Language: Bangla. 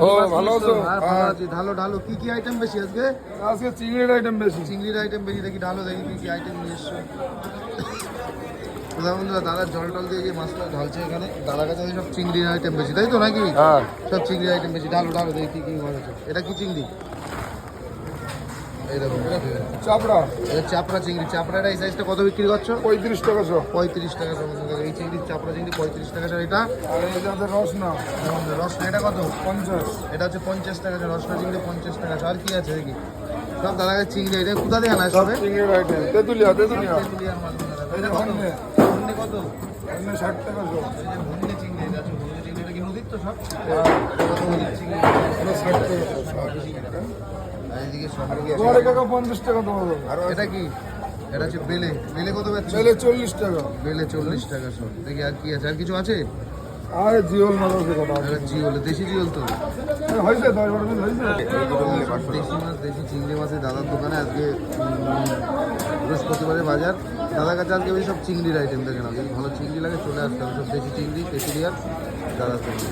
ও ভালো আছো? ভালো আছি। ঢালো ঢালো, কি কি আইটেম বেশি আজকে? আজকে চিংড়ির আইটেম বেশি। চিংড়ির আইটেম বেশি, দেখি ঢালো, দেখি কি কি আইটেম নিয়ে এসছো। বন্ধুরা দাদার জল টল দিয়ে যে মাছটা ঢালছে এখানে, দাদার কাছে সব চিংড়ির আইটেম বেশি, তাই তো নাকি? হ্যাঁ সব চিংড়ির আইটেম বেশি। ঢালো ঢালো, দেখি কি কি করেছে। এটা কি চিংড়ি? এই দেখো, চাপড়া এটা চাপড়া চিংড়ি। চাপড়াটা এই সাইজটা কত বিক্রি করছো? 35 টাকা শো। 35 টাকা সমস্ত। এই চিংড়ির চাপড়া চিংড়ি 35 টাকা। এটা আর এই যাদের রস না রসনা, এটা কত? 50। এটা হচ্ছে 50 টাকা। রসনা চিংড়ি 50 টাকা। আর কি আছে দেখি? সব দাদা কাছে চিংড়ি। এটা কোথা থেকে আনা? সব সবে চিংড়ির আইটেম। তেতুলিয়া তেঁতুলিয়ার মাছ। এটা কত? ভুন্ডি কত? 60 টাকা শো। এই যে ভুন্ডি চিংড়ি, এটা আছে ভুন্ডি চিংড়ি। এটা কি নদীর তো সব? হ্যাঁ কত নদীর চিংড়ি? 60 টাকা শো। আর এইদিকে সব তোমার কাকা 50 টাকা দেবো। আর এটা কি? এটা হচ্ছে বেলে। বেলে কত পাচ্ছি? ছেলে 40 টাকা। বেলে 40 টাকা সব। দেখি আর কি আছে? আর কিছু আছে? আর জিওল মাছ আছে কটা? এটা জিওল, দেশি জিওল তো। হয়েছে 10-12 দিন হয়েছে। দেশি মাছ, দেশি চিংড়ি মাছের দাদার দোকানে আজকে বৃহস্পতিবারের বাজার। দাদার কাছে আজকে সব চিংড়ির আইটেম দেখে না, যদি ভালো চিংড়ি লাগে চলে আসতে হবে। সব দেশি চিংড়ি তেঁতুলিয়ার দাদার দোকানে।